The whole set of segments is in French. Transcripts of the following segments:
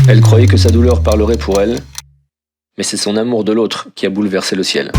Elle croyait que sa douleur parlerait pour elle, mais c'est son amour de l'autre qui a bouleversé le ciel.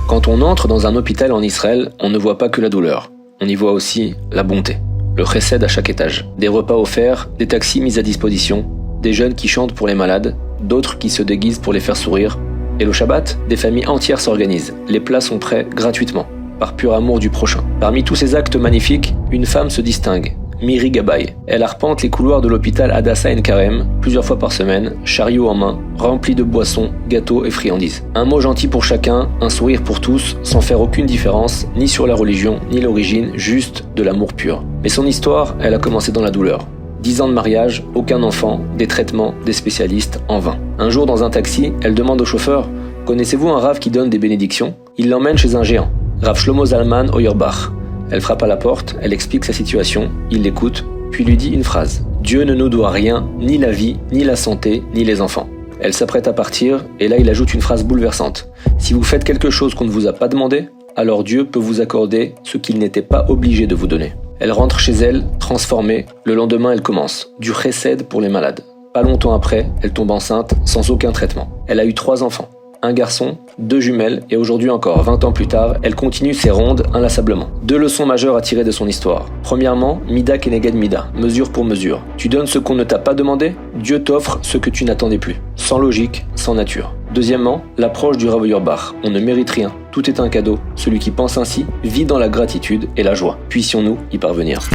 Quand on entre dans un hôpital en Israël, on ne voit pas que la douleur, on y voit aussi la bonté. Le chesed à chaque étage. Des repas offerts, des taxis mis à disposition, des jeunes qui chantent pour les malades, d'autres qui se déguisent pour les faire sourire. Et le Shabbat, des familles entières s'organisent. Les plats sont prêts gratuitement, par pur amour du prochain. Parmi tous ces actes magnifiques, une femme se distingue. Miri Gabay. Elle arpente les couloirs de l'hôpital Hadassah Ein Karem, plusieurs fois par semaine, chariot en main, rempli de boissons, gâteaux et friandises. Un mot gentil pour chacun, un sourire pour tous, sans faire aucune différence, ni sur la religion, ni l'origine, juste de l'amour pur. Mais son histoire, elle a commencé dans la douleur. 10 ans de mariage, aucun enfant, des traitements, des spécialistes, en vain. Un jour, dans un taxi, elle demande au chauffeur « Connaissez-vous un Rav qui donne des bénédictions ?» Il l'emmène chez un géant, Rav Shlomo Zalman Auerbach. Elle frappe à la porte, elle explique sa situation, il l'écoute, puis lui dit une phrase. « Dieu ne nous doit rien, ni la vie, ni la santé, ni les enfants. » Elle s'apprête à partir, et là il ajoute une phrase bouleversante. « Si vous faites quelque chose qu'on ne vous a pas demandé, alors Dieu peut vous accorder ce qu'il n'était pas obligé de vous donner. » Elle rentre chez elle, transformée, le lendemain elle commence. Du chesed pour les malades. Pas longtemps après, elle tombe enceinte, sans aucun traitement. Elle a eu 3 enfants. Un garçon, 2 jumelles, et aujourd'hui encore, 20 ans plus tard, elle continue ses rondes inlassablement. 2 leçons majeures à tirer de son histoire. Premièrement, Mida Keneged Mida, mesure pour mesure. Tu donnes ce qu'on ne t'a pas demandé, Dieu t'offre ce que tu n'attendais plus. Sans logique, sans nature. Deuxièmement, l'approche du Rav Auerbach. On ne mérite rien, tout est un cadeau. Celui qui pense ainsi vit dans la gratitude et la joie. Puissions-nous y parvenir.